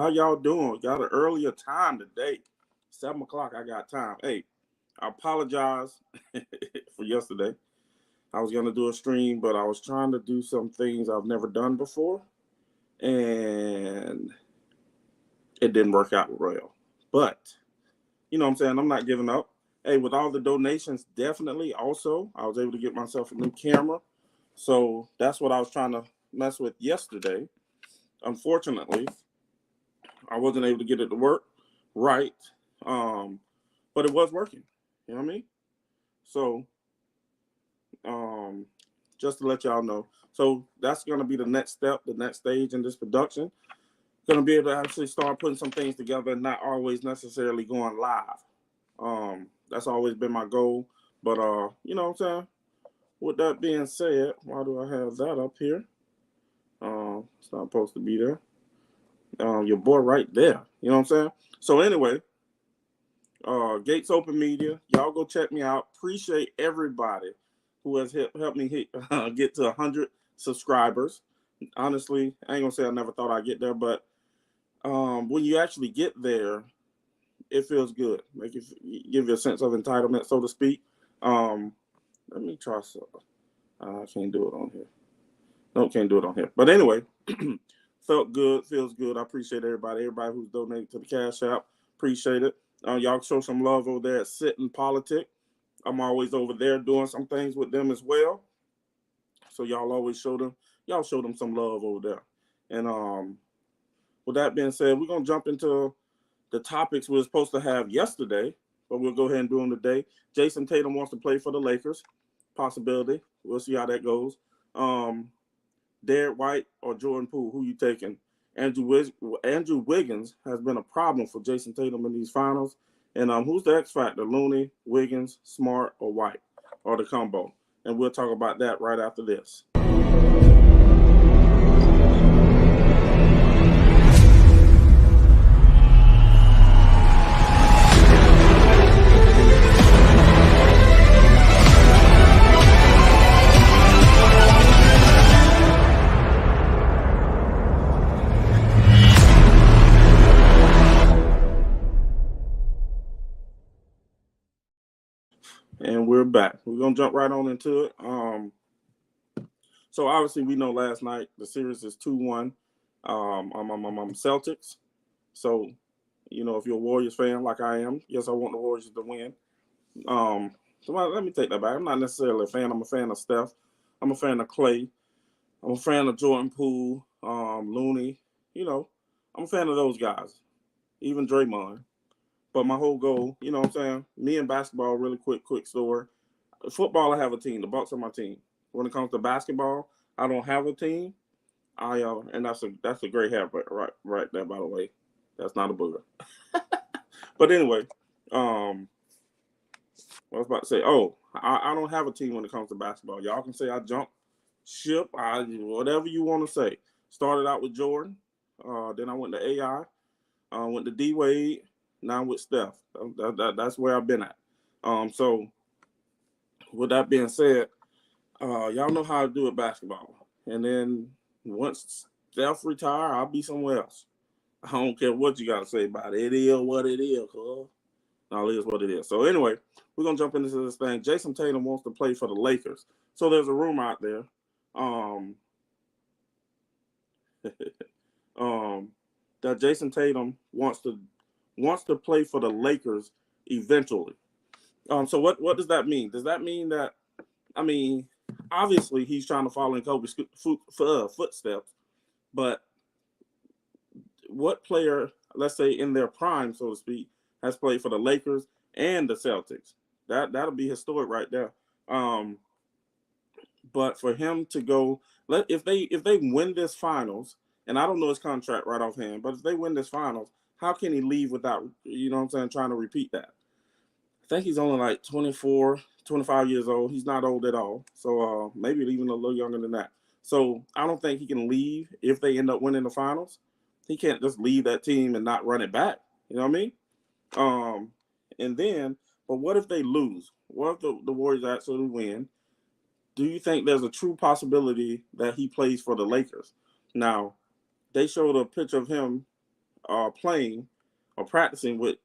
How y'all doing? Got an earlier time today. 7 o'clock, I got time. Hey, I apologize for yesterday. I was going to do a stream, but I was trying to do some things I've never done before, and it didn't work out well. But, you know what I'm saying? I'm not giving up. Hey, with all the donations, definitely also, I was able to get myself a new camera. So that's what I was trying to mess with yesterday. Unfortunately, I wasn't able to get it to work right, but it was working. You know what I mean? So, just to let y'all know. So that's going to be the next step, the next stage in this production. Going to be able to actually start putting some things together and not always necessarily going live. That's always been my goal. But, you know what I'm saying? With that being said, why do I have that up here? It's not supposed to be there. Your boy right there. You know what I'm saying? So anyway, Gates Open Media, y'all go check me out. Appreciate everybody who has helped me get to 100 subscribers. Honestly, I ain't gonna say I never thought I'd get there, but when you actually get there, it feels good. Make it give you a sense of entitlement, so to speak. Let me try some. I can't do it on here. No, can't do it on here. But anyway, felt good, feels good. I appreciate everybody who's donated to the Cash App. Appreciate it. Y'all show some love over there at Sit and Politic. I'm always over there doing some things with them as well. So y'all always show them some love over there. And with that being said, we're gonna jump into the topics we were supposed to have yesterday, but we'll go ahead and do them today. Jayson Tatum wants to play for the Lakers. Possibility. We'll see how that goes. Derek White or Jordan Poole, who you taking? Andrew Wiggins has been a problem for Jayson Tatum in these finals. And who's the X factor? Loony, Wiggins, Smart, or White, or the combo? And we'll talk about that right after this. And we're back. We're going to jump right on into it. So obviously we know last night the series is 2-1. Celtics. So, you know, if you're a Warriors fan like I am, yes, I want the Warriors to win. So let me take that back. I'm not necessarily a fan. I'm a fan of Steph. I'm a fan of Clay. I'm a fan of Jordan Poole, Loony. You know, I'm a fan of those guys. Even Draymond. But my whole goal, you know what I'm saying? Me and basketball, really quick story. Football, I have a team. The Bucks are my team. When it comes to basketball, I don't have a team. And that's a great hair right there, by the way. That's not a booger. But anyway, what I was about to say, I don't have a team when it comes to basketball. Y'all can say I jump ship, whatever you want to say. Started out with Jordan. Then I went to AI. Went to D-Wade. Now with Steph. That's where I've been at. So with that being said, y'all know how to do it basketball. And then once Steph retire, I'll be somewhere else. I don't care what you got to say about it. It is what it is, cuz. No, it is what it is. So anyway, we're going to jump into this thing. Jayson Tatum wants to play for the Lakers. So there's a rumor out there that Jayson Tatum wants to play for the Lakers eventually. So what does that mean? Does that mean that, obviously he's trying to follow in Kobe's footsteps, but what player, let's say in their prime, so to speak, has played for the Lakers and the Celtics? That'll be historic right there. But for him to go, if they win this finals, and I don't know his contract right offhand, but if they win this finals, how can he leave without, you know what I'm saying, trying to repeat that? I think he's only like 24, 25 years old. He's not old at all. So maybe even a little younger than that. So I don't think he can leave if they end up winning the finals. He can't just leave that team and not run it back. You know what I mean? And then, but what if they lose? What if the Warriors actually win? Do you think there's a true possibility that he plays for the Lakers? Now, they showed a picture of him playing or practicing with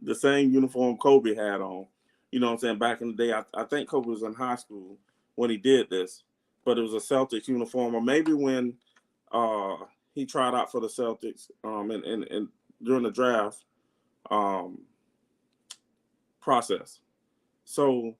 the same uniform Kobe had on. You know what I'm saying? Back in the day, I think Kobe was in high school when he did this, but it was a Celtics uniform, or maybe when he tried out for the Celtics and during the draft process. So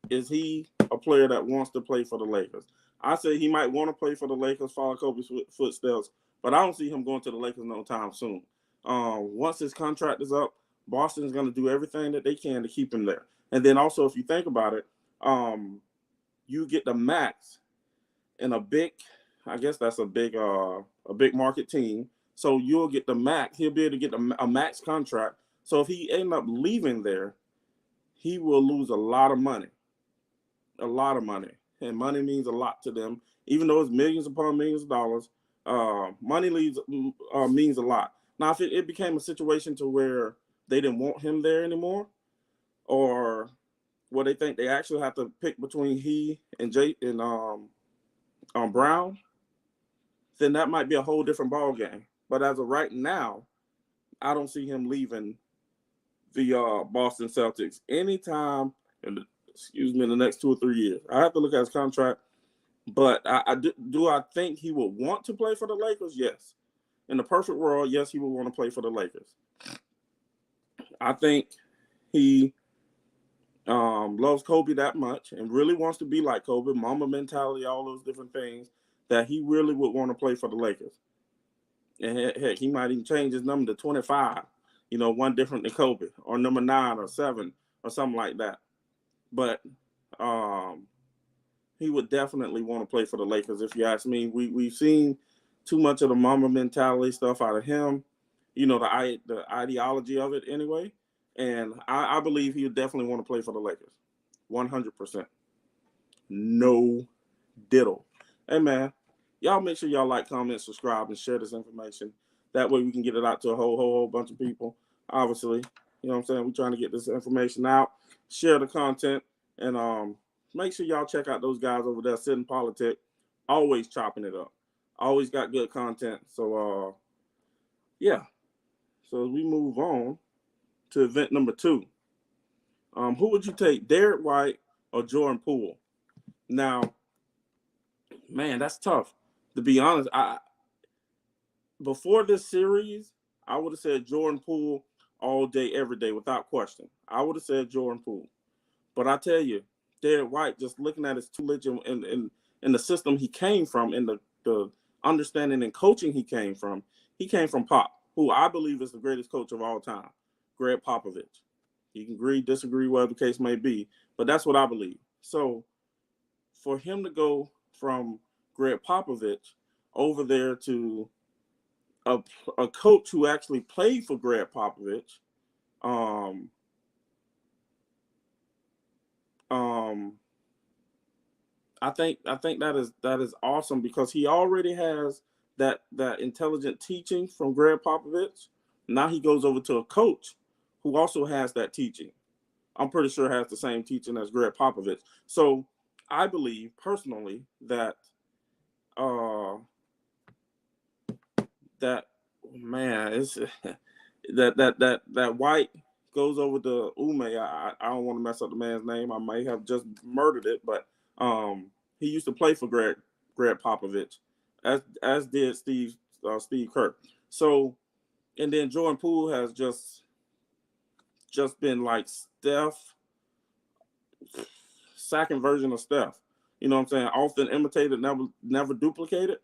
is he a player that wants to play for the Lakers? I say he might want to play for the Lakers, follow Kobe's footsteps, but I don't see him going to the Lakers no time soon. Once his contract is up, Boston's going to do everything that they can to keep him there. And then also, if you think about it, you get the max in a big, I guess that's a big market team. So you'll get the max. He'll be able to get a max contract. So if he end up leaving there, he will lose a lot of money. A lot of money. And money means a lot to them. Even though it's millions upon millions of dollars, money means a lot. Now, if it became a situation to where they didn't want him there anymore, or what they think they actually have to pick between he and Brown, then that might be a whole different ball game. But as of right now, I don't see him leaving the Boston Celtics anytime in the next 2 or 3 years. I have to look at his contract, but do I think he would want to play for the Lakers? Yes. In the perfect world, yes, he would want to play for the Lakers. I think he loves Kobe that much and really wants to be like Kobe, Mamba mentality, all those different things, that he really would want to play for the Lakers. And heck, he might even change his number to 25, one different than Kobe, or number 9 or 7 or something like that. But he would definitely want to play for the Lakers, if you ask me. We've seen too much of the Mamba mentality stuff out of him, the ideology of it anyway. And I believe he would definitely want to play for the Lakers. 100%. No diddle. Hey, man, y'all make sure y'all like, comment, subscribe, and share this information. That way we can get it out to a whole bunch of people. Obviously, you know what I'm saying? We're trying to get this information out, share the content, and make sure y'all check out those guys over there, Sitting Politic, always chopping it up. Always got good content. So, yeah. So as we move on to event number 2, who would you take, Derek White or Jordan Poole? Now, man, that's tough. To be honest, before this series, I would have said Jordan Poole all day, every day, without question. I would have said Jordan Poole. But I tell you, Derek White, just looking at his tutelage in the system he came from, in the understanding and coaching he came from Pop, who I believe is the greatest coach of all time, Greg Popovich. You can agree, disagree, whatever the case may be, but that's what I believe. So for him to go from Greg Popovich over there to a coach who actually played for Greg Popovich, I think that is awesome, because he already has that intelligent teaching from Greg Popovich. Now he goes over to a coach who also has that teaching. I'm pretty sure has the same teaching as Greg Popovich. So I believe personally that that White goes over to Ume. I don't want to mess up the man's name. I might have just murdered it, but he used to play for Greg Popovich, as did Steve Kerr. So, and then Jordan Poole has just been like Steph, second version of Steph. You know what I'm saying? Often imitated, never duplicated.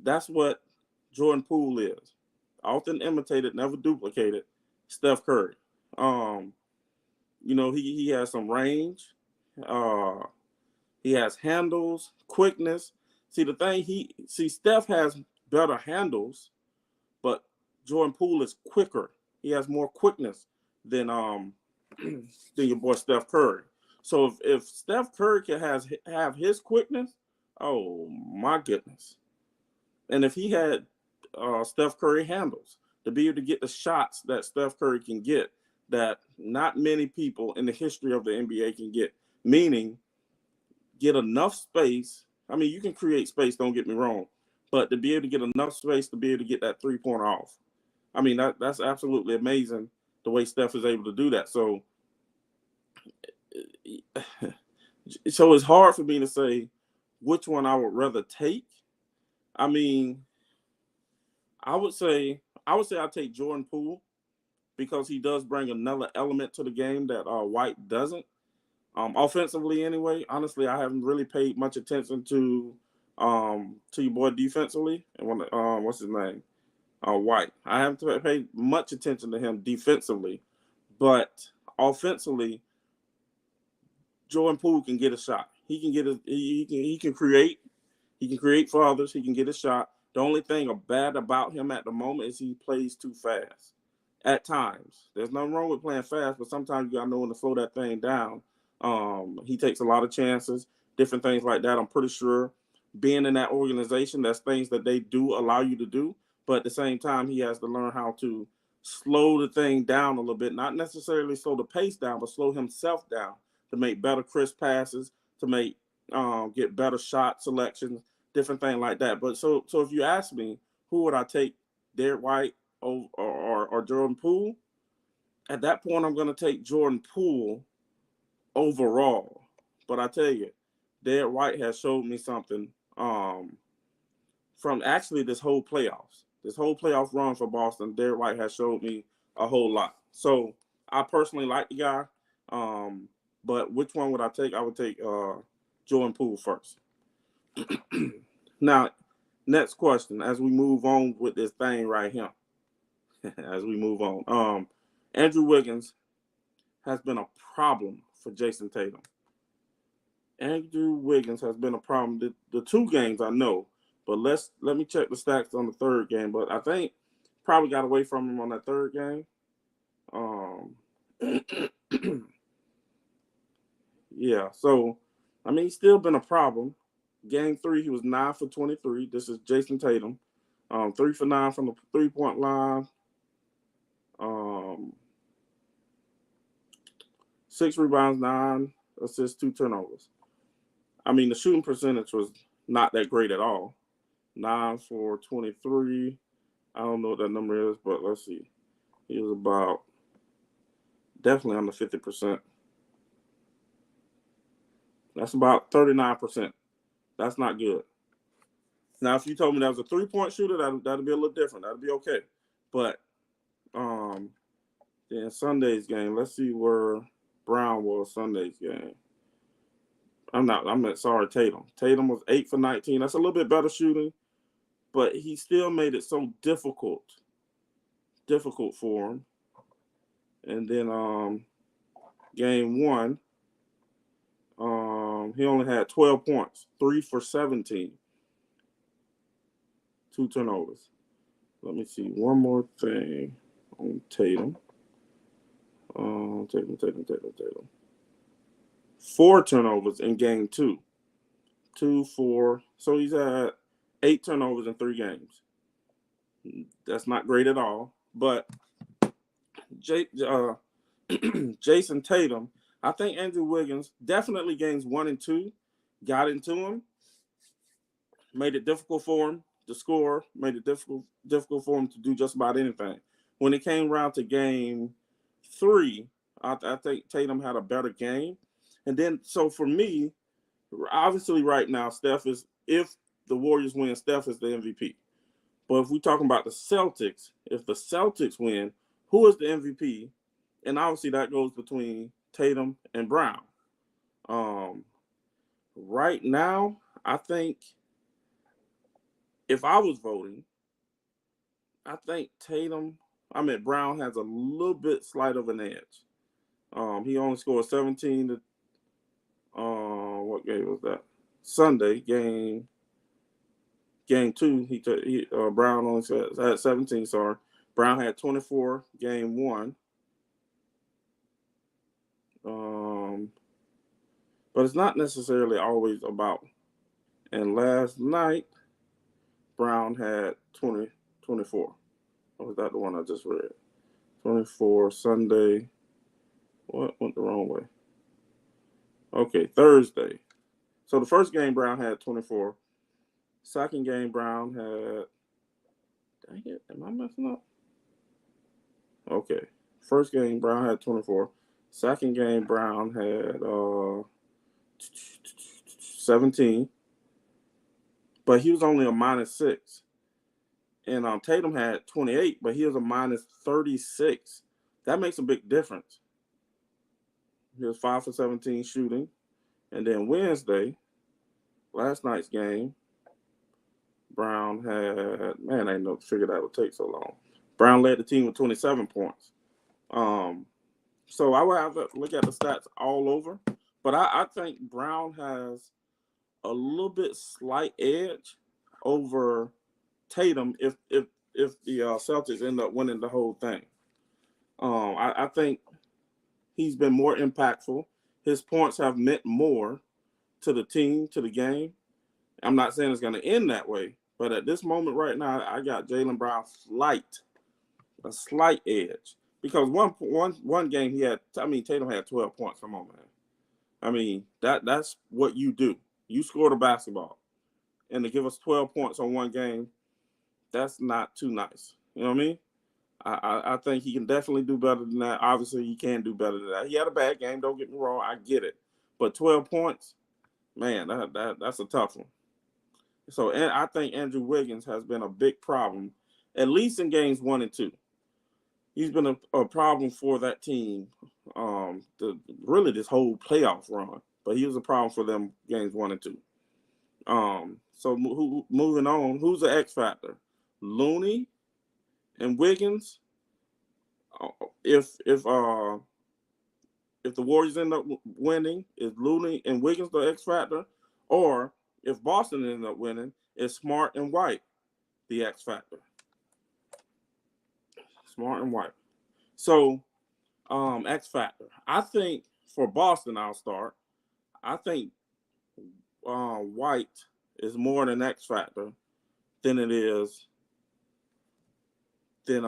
That's what Jordan Poole is. Often imitated, never duplicated. Steph Curry. He has some range. He has handles, quickness. Steph has better handles, but Jordan Poole is quicker. He has more quickness than your boy Steph Curry. So if Steph Curry can have his quickness, oh my goodness. And if he had Steph Curry handles to be able to get the shots that Steph Curry can get, that not many people in the history of the NBA can get, meaning get enough space. I mean, you can create space, don't get me wrong, but to be able to get enough space to be able to get that 3-pointer off. I mean, that's absolutely amazing the way Steph is able to do that. So it's hard for me to say which one I would rather take. I mean, I would say I take Jordan Poole because he does bring another element to the game that White doesn't. Offensively, anyway, honestly, I haven't really paid much attention to your boy defensively. And what's his name? White. I haven't paid much attention to him defensively, but offensively, Jordan Poole can get a shot. He can get he can create. He can create for others. He can get a shot. The only thing bad about him at the moment is he plays too fast. At times, there's nothing wrong with playing fast, but sometimes you gotta know when to slow that thing down. He takes a lot of chances, different things like that. I'm pretty sure being in that organization, that's things that they do allow you to do. But at the same time, he has to learn how to slow the thing down a little bit, not necessarily slow the pace down, but slow himself down to make better crisp passes, to make get better shot selections, different thing like that. But so if you ask me, who would I take, Derek White or Jordan Poole? At that point, I'm going to take Jordan Poole overall. But I tell you, Derek White has showed me something from actually this whole playoff run for Boston. Derek White has showed me a whole lot. So I personally like the guy. But which one would I take? I would take Jordan Poole first. Now, next question, as we move on with this thing right here. As we move on. Andrew Wiggins has been a problem for Jayson Tatum. Andrew Wiggins has been a problem. The 2 games I know, but let me check the stats on the 3rd game. But I think probably got away from him on that 3rd game. Yeah, so I mean, he's still been a problem. Game 3, he was 9 for 23. This is Jayson Tatum, 3 for 9 from the 3-point line. 6 rebounds, 9 assists, 2 turnovers. I mean, the shooting percentage was not that great at all. 9 for 23. I don't know what that number is, but let's see. He was about definitely under 50%. That's about 39%. That's not good. Now, if you told me that was a 3-point shooter, that'd be a little different. That'd be okay. But then Sunday's game, let's see where Brown was Sunday's game. Tatum. Tatum was 8 for 19. That's a little bit better shooting, but he still made it so difficult for him. And then game 1, he only had 12 points, 3 for 17, 2 turnovers. Let me see one more thing on Tatum. Tatum. 4 turnovers in game 2. 2, 4. So he's had 8 turnovers in 3 games. That's not great at all. But Jayson Tatum, I think Andrew Wiggins definitely games 1 and 2 got into him, made it difficult for him to score, made it difficult for him to do just about anything. When it came around to game 3, I think Tatum had a better game. And then, so for me, obviously right now, if the Warriors win, Steph is the MVP. But if we're talking about the Celtics, if the Celtics win, who is the MVP? And obviously that goes between Tatum and Brown. Right now, I think if I was voting, I think Brown has a little bit slight of an edge. He only scored 17 to what game was that? Sunday game 2. Brown only had 17. Sorry, Brown had 24 game 1. But it's not necessarily always about. And last night, Brown had 24. Or was that the one I just read? 24 Sunday. What went the wrong way? Okay, Thursday. So the first game, Brown had 24. Second game, Brown had. Dang it, am I messing up? Okay. First game, Brown had 24. Second game, Brown had 17, but he was only a -6. And Tatum had 28, but he was a -36. That makes a big difference. He was 5 for 17 shooting. And then Wednesday, last night's game, Brown had, man, I didn't know figured that would take so long. Brown led the team with 27 points. So I would have to look at the stats all over, but I think Brown has a little bit slight edge over Tatum if the Celtics end up winning the whole thing. I think he's been more impactful. His points have meant more to the team, to the game. I'm not saying it's going to end that way, but at this moment right now, I got Jaylen Brown a slight edge. Because one game Tatum had 12 points. Come on, man. I mean, that's what you do. You score the basketball. And to give us 12 points on one game, that's not too nice. You know what I mean? I think he can definitely do better than that. Obviously, he can do better than that. He had a bad game, don't get me wrong. I get it. But 12 points, man, that's a tough one. So and I think Andrew Wiggins has been a big problem, at least in games 1 and 2. He's been a problem for that team, really this whole playoff run. But he was a problem for them games 1 and 2. So moving on, who's the X factor? Loony and Wiggins. If the Warriors end up winning, is Loony and Wiggins the X factor? Or if Boston ends up winning, is Smart and White the X factor? Smart and White. So, X factor. I think for Boston, I'll start. I think White is more an X factor than it is than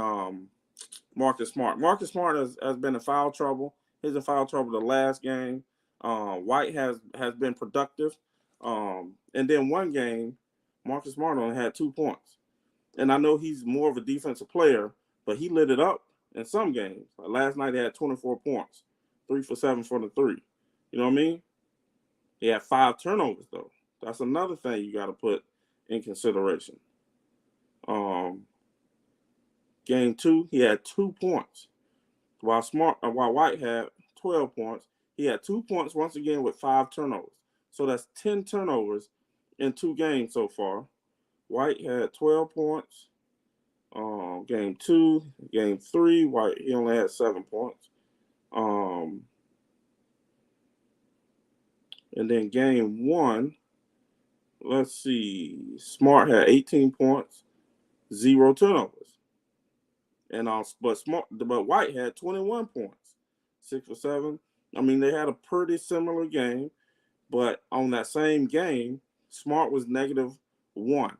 Marcus Smart. Marcus Smart has been in foul trouble. He's in foul trouble the last game. White has been productive. And then one game, Marcus Smart only had 2 points. And I know he's more of a defensive player, but he lit it up in some games. Last night, he had 24 points, 3 for 7 for the 3. You know what I mean? He had 5 turnovers, though. That's another thing you got to put in consideration. Game 2, he had 2 points, while White had 12 points. He had 2 points once again with 5 turnovers. So that's 10 turnovers in 2 games so far. White had 12 points. Game 2, game 3, White, he only had 7 points. And then game 1, let's see, Smart had 18 points, 0 turnovers. And but White had 21 points, 6 for 7. I mean, they had a pretty similar game, but on that same game, Smart was -1.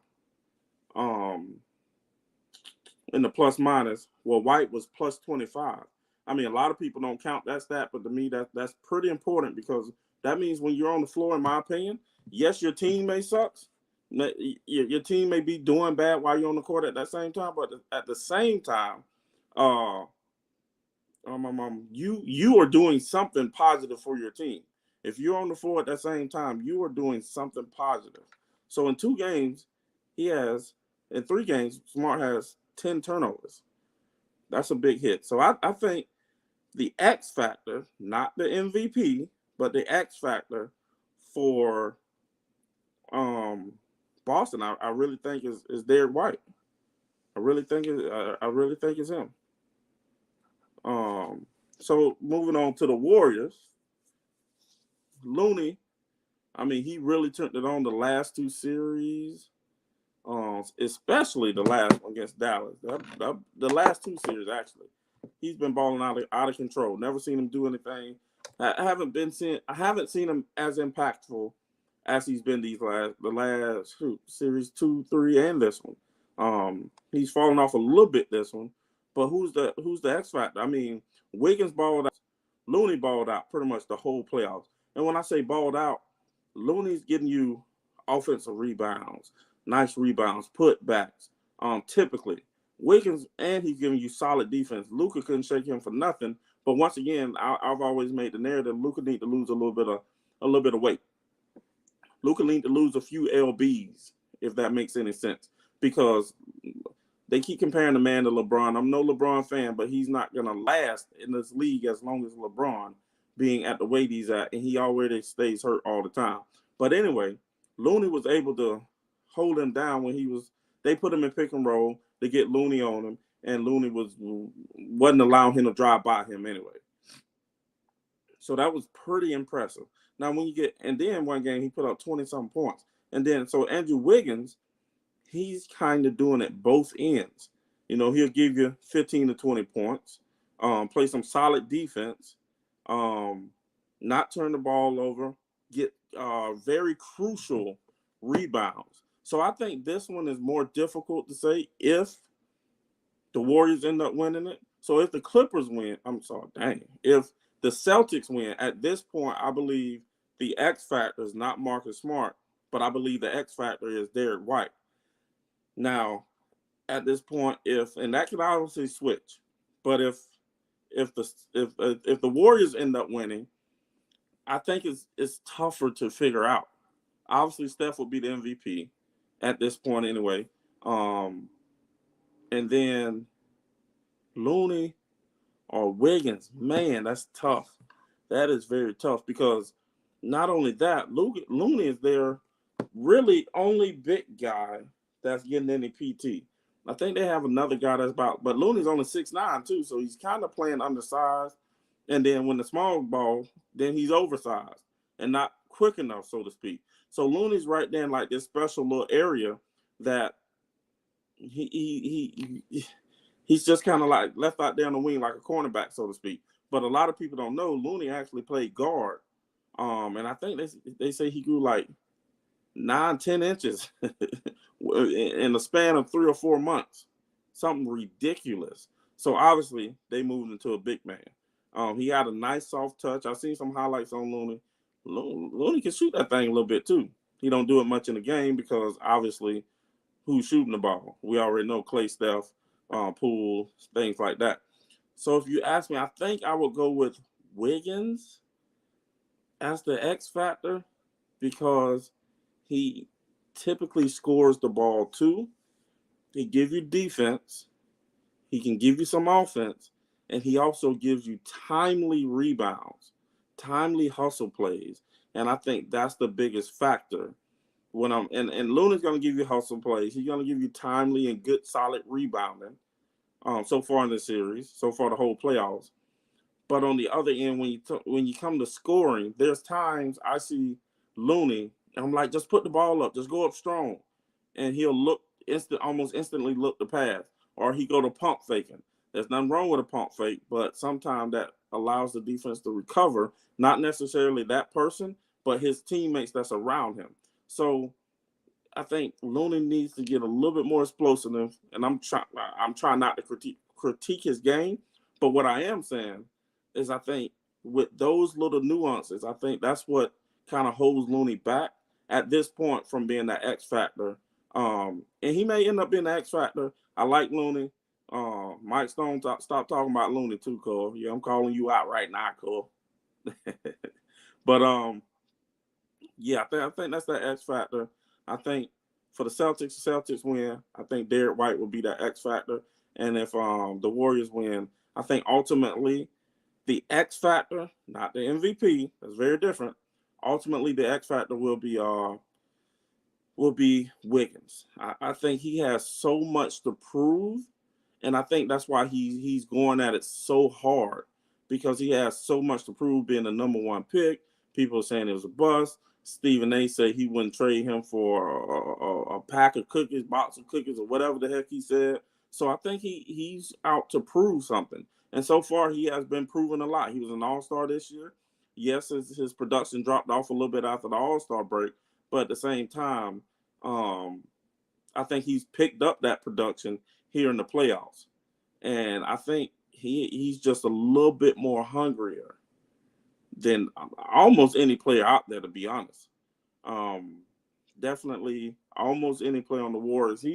In the plus minus, well, White was plus 25. I mean, a lot of people don't count that stat, but to me, that's pretty important because that means when you're on the floor, in my opinion, yes, your team may suck. Your team may be doing bad while you're on the court at that same time, but at the same time, you are doing something positive for your team. If you're on the floor at that same time, you are doing something positive. So in 2 games, in 3 games, Smart has 10 turnovers. That's a big hit. So I think the X factor, not the MVP, but the X factor for Boston, I really think is Derek White. I really think it's him. So moving on to the Warriors, Loony, I mean, he really turned it on the last 2 series, especially the last one against Dallas. The last 2 series, actually, he's been balling out of control. Never seen him do anything. I haven't seen him as impactful as he's been the last series 2, 3, and this one. He's fallen off a little bit this one, but who's the X factor? I mean, Wiggins balled out, Loony balled out pretty much the whole playoffs. And when I say balled out, Looney's getting you offensive rebounds, nice rebounds, putbacks. Typically, Wiggins, and he's giving you solid defense. Luka couldn't shake him for nothing. But once again, I've always made the narrative Luka need to lose a little bit of weight. Luka need to lose a few lbs, if that makes any sense, because they keep comparing the man to LeBron. I'm no LeBron fan, but he's not gonna last in this league as long as LeBron being at the weight he's at, and he already stays hurt all the time. But anyway, Looney was able to hold him down when they put him in pick and roll to get Looney on him, and Looney wasn't allowing him to drive by him anyway. So that was pretty impressive. Now and then one game he put up 20-something points. And then so Andrew Wiggins, he's kind of doing it both ends. He'll give you 15 to 20 points, play some solid defense, not turn the ball over, get very crucial rebounds. So I think this one is more difficult to say if the Warriors end up winning it. So if the Clippers win, if the Celtics win, at this point, I believe the X factor is not Marcus Smart, but I believe the X factor is Derek White. Now, at this point, and that could obviously switch, but if the Warriors end up winning, I think it's tougher to figure out. Obviously, Steph will be the MVP at this point anyway. And then Looney or Wiggins, man, that's tough. That is very tough because not only that, Looney is their really only big guy that's getting any PT. I think they have another guy but Looney's only 6'9" too, so he's kind of playing undersized. And then when the small ball, then he's oversized and not quick enough, so to speak. So Looney's right there in like this special little area that he's just kind of like left out there on the wing like a cornerback, so to speak. But a lot of people don't know Looney actually played guard. And I think they say he grew like 9-10 inches in the span of 3 or 4 months. Something ridiculous. So obviously they moved into a big man. He had a nice soft touch. I've seen some highlights on Looney. Looney can shoot that thing a little bit too. He don't do it much in the game because obviously who's shooting the ball? We already know Clay, Steph, Poole, things like that. So if you ask me, I think I would go with Wiggins as the X factor because he typically scores the ball too. He gives you defense. He can give you some offense. And he also gives you timely rebounds, timely hustle plays. And I think that's the biggest factor. And Looney's going to give you hustle plays. He's going to give you timely and good, solid rebounding so far in the series, so far the whole playoffs. But on the other end, when you come to scoring, there's times I see Looney, and I'm like, just put the ball up, just go up strong. And he'll almost instantly look to pass. Or he go to pump faking. There's nothing wrong with a pump fake, but sometimes that allows the defense to recover, not necessarily that person, but his teammates that's around him. So I think Looney needs to get a little bit more explosive, and I'm trying not to critique his game, but what I am saying is I think with those little nuances, I think that's what kind of holds Looney back at this point from being that X factor. And he may end up being the X factor. I like Looney. Mike Stone, stop talking about Looney too, Cole. Yeah, I'm calling you out right now, Cole. But yeah, I think that's that X factor. I think for the Celtics win. I think Derek White will be that X factor. And if the Warriors win, I think ultimately the X factor, not the MVP, that's very different. Ultimately, the X factor will be Wiggins. I think he has so much to prove. And I think that's why he's going at it so hard because he has so much to prove being the number one pick. People are saying it was a bust. Stephen A. said he wouldn't trade him for a pack of cookies, box of cookies, or whatever the heck he said. So I think he's out to prove something. And so far, he has been proving a lot. He was an all-star this year. Yes, his production dropped off a little bit after the all-star break. But at the same time, I think he's picked up that production here in the playoffs. And I think he's just a little bit more hungrier than almost any player out there, to be honest. definitely almost any player on the Warriors.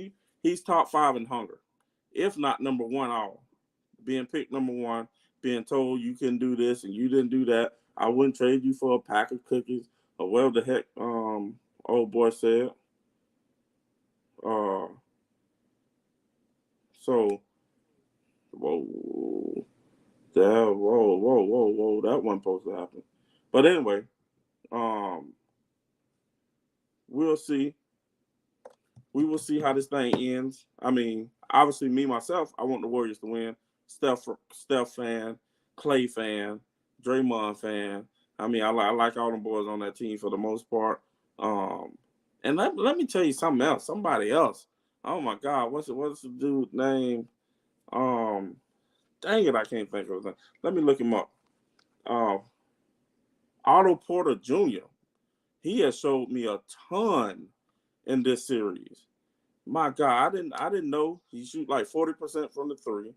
He's top 5 in hunger, if not number 1 all. Being picked number 1, being told you can do this and you didn't do that. I wouldn't trade you for a pack of cookies or whatever the heck old boy said. Uh, so whoa, whoa, that wasn't supposed to happen. But anyway, um, we'll see. We will see how this thing ends. I mean, obviously, me myself, I want the Warriors to win. Steph fan, Clay fan, Draymond fan. I mean, I like all them boys on that team for the most part. And let me tell you something else. Somebody else. Oh my God, what's the dude's name? Dang it, I can't think of his name. Let me look him up. Otto Porter Jr. He has showed me a ton in this series. My God, I didn't know he shoot like 40% from the three.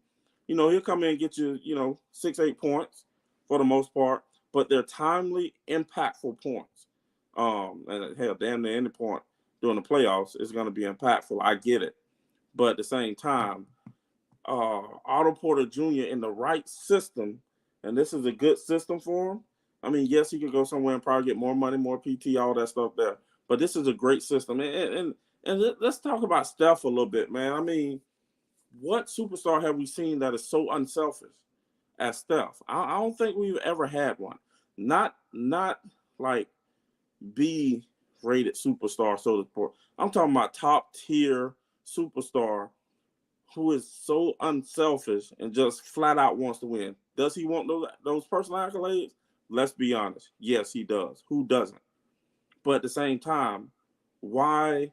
You know, he'll come in and get you, 6-8 points for the most part, but they're timely, impactful points. And hell, damn near any point during the playoffs is going to be impactful. I get it. But at the same time, Otto Porter Jr. in the right system, and this is a good system for him. I mean, yes, he could go somewhere and probably get more money, more PT, all that stuff there. But this is a great system. And let's talk about Steph a little bit, man. I mean, what superstar have we seen that is so unselfish as Steph? I don't think we've ever had one. Not like B-rated superstar, so to speak. I'm talking about top tier superstar who is so unselfish and just flat out wants to win. Does he want those personal accolades? Let's be honest. Yes, he does. Who doesn't? But at the same time, why,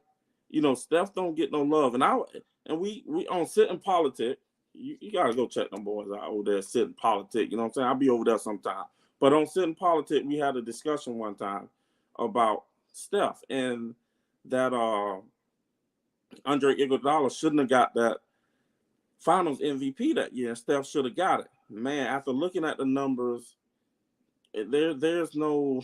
Steph don't get no love. And we on Sitting Politic, you gotta go check them boys out over there, Sitting Politic. You know what I'm saying? I'll be over there sometime. But on Sitting Politic, we had a discussion one time about Steph and that Andre Iguodala shouldn't have got that Finals MVP that year, and Steph should have got it. Man, after looking at the numbers, there's no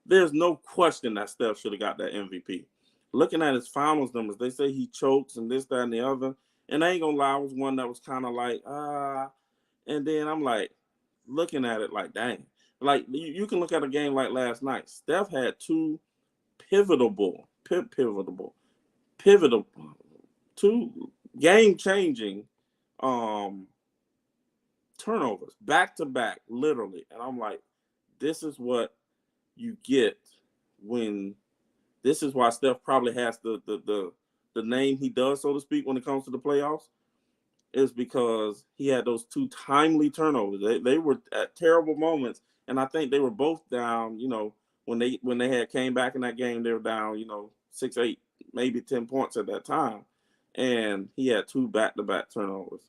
there's no question that Steph should have got that MVP. Looking at his finals numbers, they say he chokes and this, that, and the other. And I ain't gonna lie, I was one that was kind of like, and then I'm like, looking at it like, dang. Like, you can look at a game like last night. Steph had 2 pivotal, 2 game-changing turnovers, back-to-back, literally. And I'm like, this is what you get when – this is why Steph probably has the name he does, so to speak, when it comes to the playoffs, is because he had those 2 timely turnovers. They were at terrible moments, and I think they were both down, when they had came back in that game, they were down, 6, 8, maybe 10 points at that time. And he had 2 back-to-back turnovers.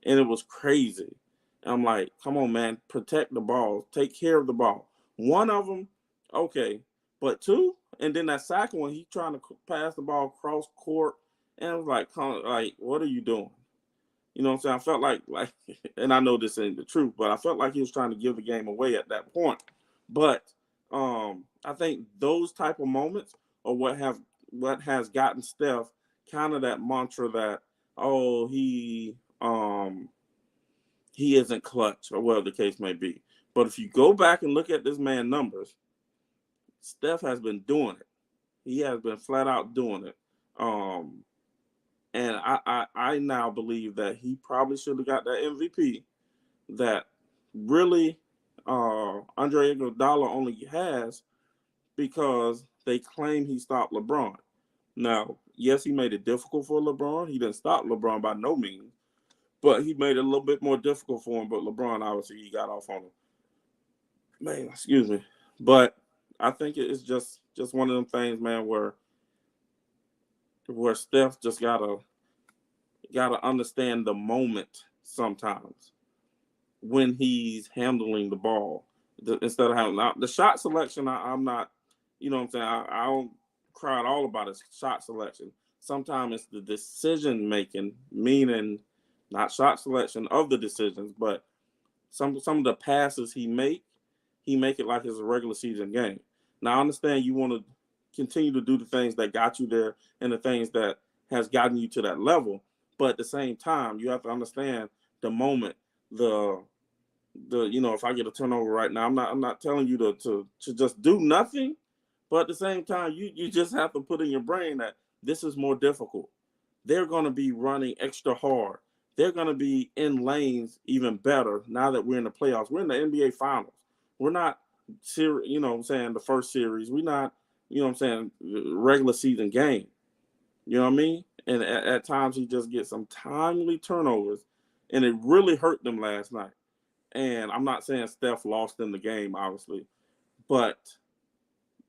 And it was crazy. And I'm like, come on, man, protect the ball. Take care of the ball. One of them, okay. But 2, and then that second one, he trying to pass the ball across court. And I was like, what are you doing? You know what I'm saying? I felt like, and I know this ain't the truth, but I felt like he was trying to give the game away at that point. But I think those type of moments are what has gotten Steph kind of that mantra that, he isn't clutch or whatever the case may be. But if you go back and look at this man's numbers, Steph has been doing it. He has been flat out doing it. And I now believe that he probably should have got that MVP that really Andre Iguodala only has because they claim he stopped LeBron. Now, yes, he made it difficult for LeBron. He didn't stop LeBron by no means, but he made it a little bit more difficult for him. But LeBron, obviously, he got off on him. Man, excuse me. But I think it's just one of them things, man, where Steph just gotta understand the moment sometimes when he's handling the ball instead of having the shot selection. I'm not, you know what I'm saying. I don't cry at all about his shot selection. Sometimes it's the decision making, meaning not shot selection of the decisions, but some of the passes he make it like it's a regular season game. Now I understand you want to continue to do the things that got you there and the things that has gotten you to that level. But at the same time, you have to understand the moment, the if I get a turnover right now, I'm not telling you to just do nothing, but at the same time, you just have to put in your brain that this is more difficult. They're going to be running extra hard. They're going to be in lanes even better now that we're in the playoffs. We're in the NBA Finals. We're not, the first series. We're not, regular season game. You know what I mean? And at times he just gets some timely turnovers, and it really hurt them last night. And I'm not saying Steph lost in the game, obviously, but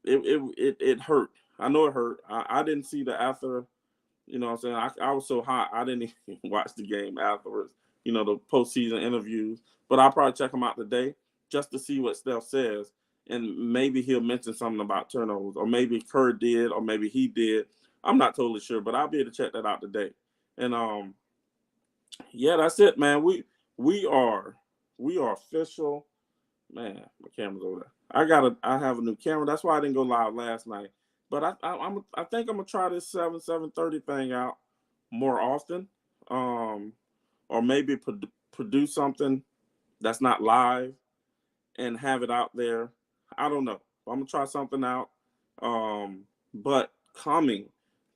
it hurt. I know it hurt. I didn't see the after. You know what I'm saying? I was so hot, I didn't even watch the game afterwards, the postseason interviews. But I'll probably check them out today just to see what Steph says. And maybe he'll mention something about turnovers, or maybe Kerr did, or maybe he did. I'm not totally sure, but I'll be able to check that out today. And yeah, that's it, man. We are official. Man, my camera's over there. I have a new camera. That's why I didn't go live last night. But I think I'm gonna try this 7:30 thing out more often, or maybe produce something that's not live and have it out there. I don't know. I'm gonna try something out. But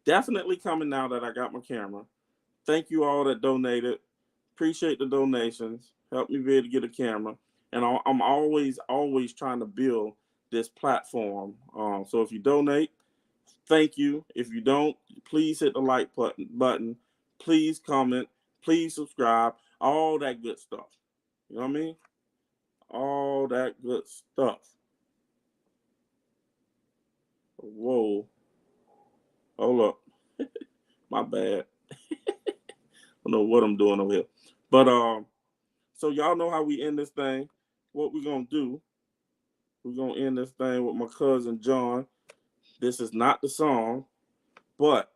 definitely coming now that I got my camera. Thank you all that donated. Appreciate the donations. Help me be able to get a camera. And I'm always trying to build this platform. So if you donate, thank you. If you don't, please hit the like button. Please comment. Please subscribe. All that good stuff. You know what I mean? All that good stuff. Whoa. Hold up. My bad. I don't know what I'm doing over here. But so y'all know how we end this thing. What we're gonna do? We're gonna end this thing with my cousin John. This is not the song, but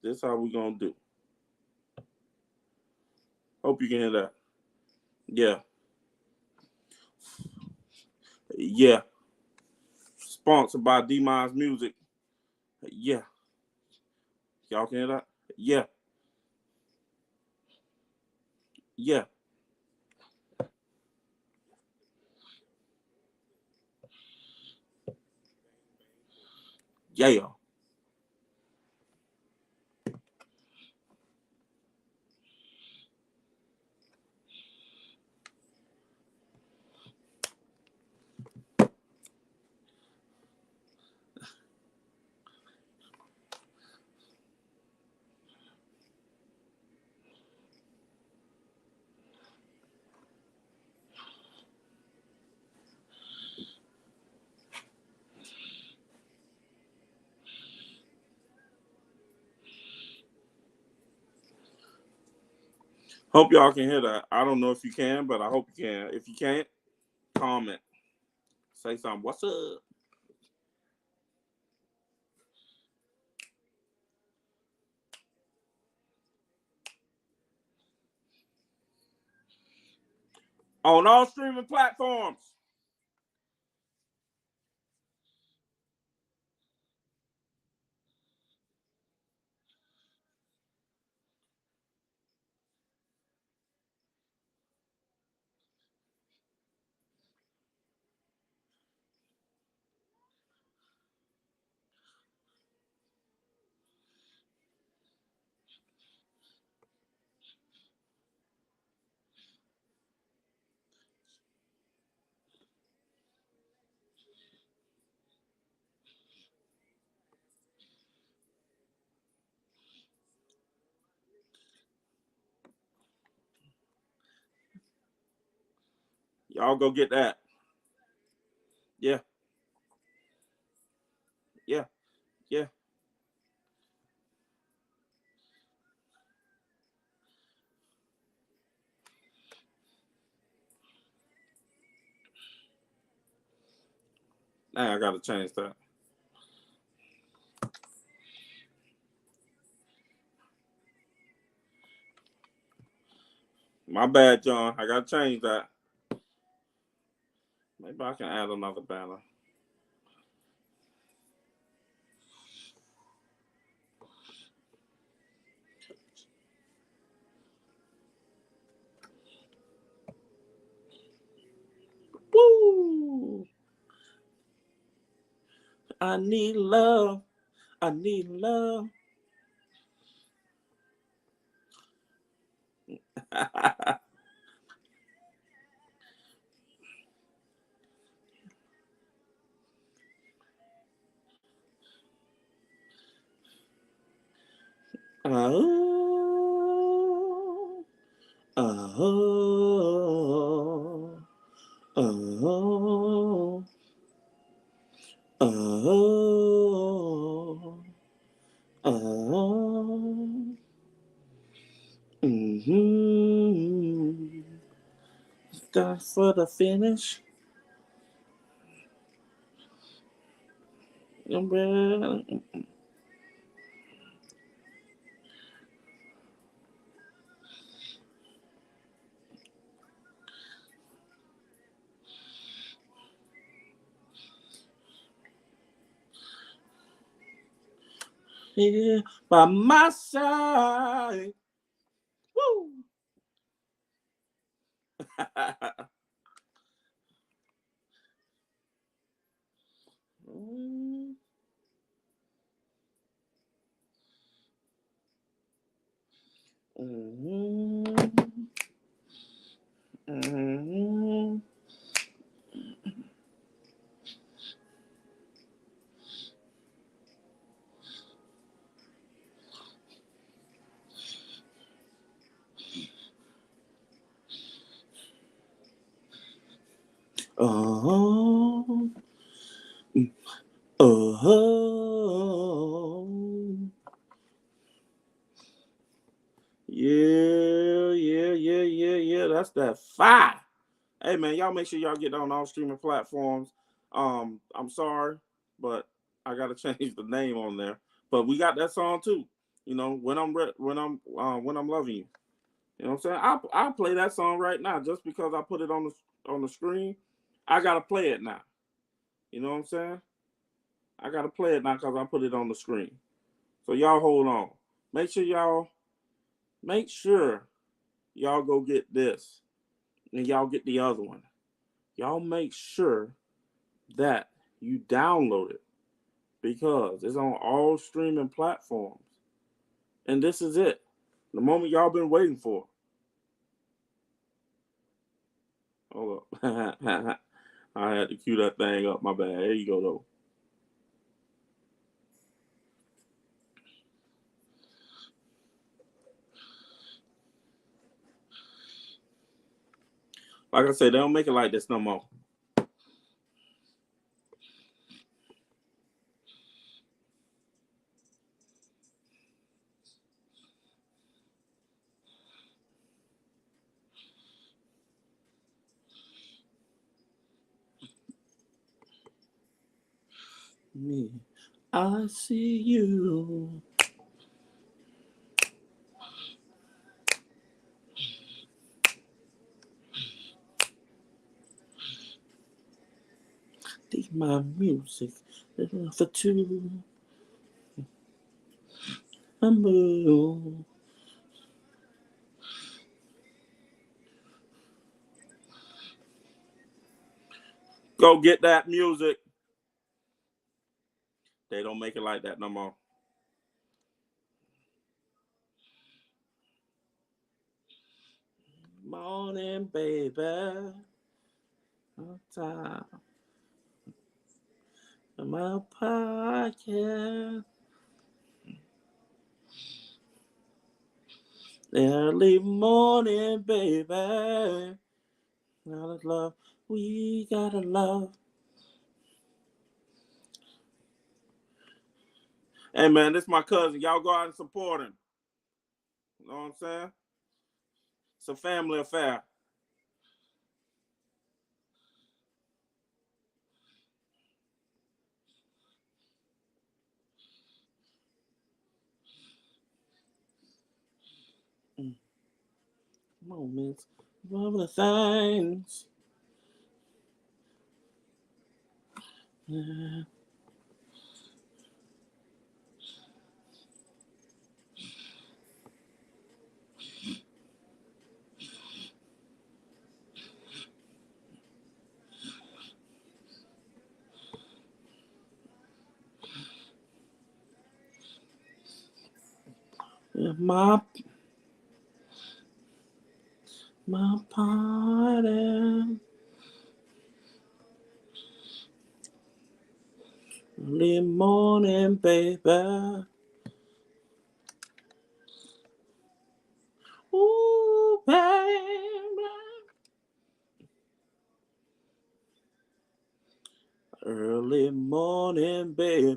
this is how we're gonna do. Hope you can hear that. Yeah. Yeah. Sponsored by D-Mine's Music. Yeah. Y'all can hear that? Yeah. Yeah. Yeah. Hope y'all can hear that. I don't know if you can, but I hope you can. If you can't, comment. Say something. What's up? On all streaming platforms. Y'all go get that. Yeah. Yeah. Yeah. Now I gotta change that. My bad, John. I gotta change that. Maybe I can add another banner. I need love. I need love. Oh, oh, oh, oh, oh. Mm-hmm. Start for the finish. Here by my side. Woo! Mm, mhm, mhm. Oh, oh, yeah. That's that fire. Hey man, y'all make sure y'all get on all streaming platforms. I'm sorry, but I gotta change the name on there. But we got that song too. You know, when I'm loving you. You know what I'm saying? I'll play that song right now just because I put it on the screen. I gotta play it now. You know what I'm saying? I gotta play it now because I put it on the screen. So y'all hold on. Make sure y'all make sure y'all go get this and y'all get the other one. Y'all make sure that you download it because it's on all streaming platforms. And this is it. The moment y'all been waiting for. Hold up. I had to cue that thing up. My bad. There you go, though. Like I said, they don't make it like this no more. Me, I see you. Take my music for two. I move. Go get that music. They don't make it like that no more. Morning, baby. On time. In my pocket. Early morning, baby. Gotta love. We gotta love. Hey, man, this is my cousin. Y'all go out and support him. You know what I'm saying? It's a family affair. Moments of the things. Yeah. My party. Early morning, baby. Ooh, baby. Early morning, baby.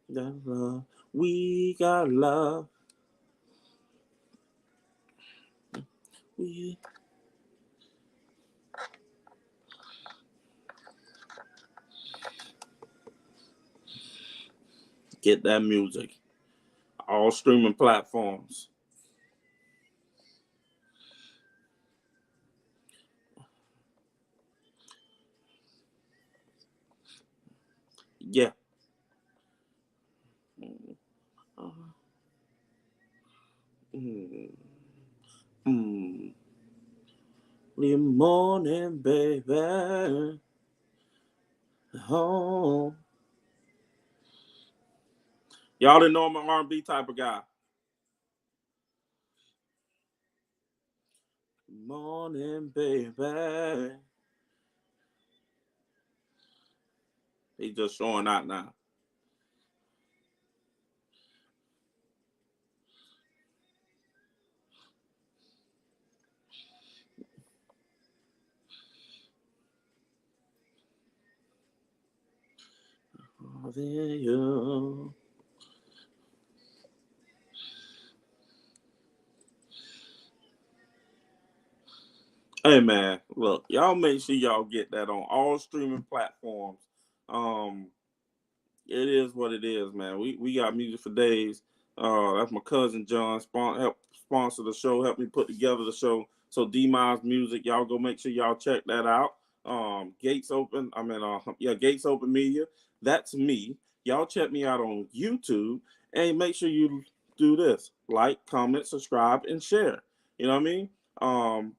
That love, we got love. We get that music. All streaming platforms. Yeah. Mm. Mm. Early morning, baby. Oh. Y'all didn't know I'm an R&B type of guy. Morning, baby. He just showing out now. Oh, there you. Hey man, look, y'all make sure y'all get that on all streaming platforms. Um, it is what it is, man. We got music for days. That's my cousin John help sponsor the show, help me put together the show. So D Miles Music, y'all go make sure y'all check that out. Gates Open, Gates Open Media. That's me. Y'all check me out on YouTube and make sure you do this: like, comment, subscribe, and share. You know what I mean?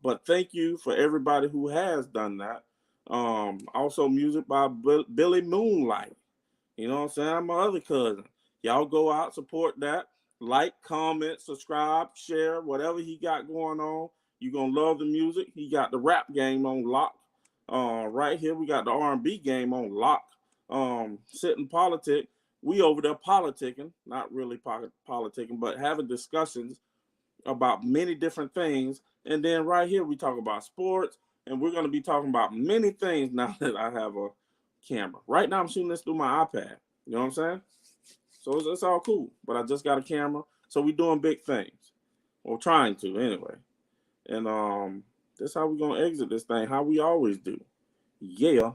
But thank you for everybody who has done that. Also music by Billy Moonlight. You know what I'm saying? I'm my other cousin. Y'all go out, support that. Like, comment, subscribe, share, whatever he got going on. You're going to love the music. He got the rap game on lock. Right here, we got the R&B game on lock. Sitting politic. We over there politicking. Not really politicking, but having discussions about many different things. And then right here, we talk about sports. And we're going to be talking about many things now that I have a camera. Right now, I'm shooting this through my iPad. You know what I'm saying? So it's all cool. But I just got a camera. So we doing big things. Or trying to, anyway. And that's how we're going to exit this thing, how we always do. Yeah.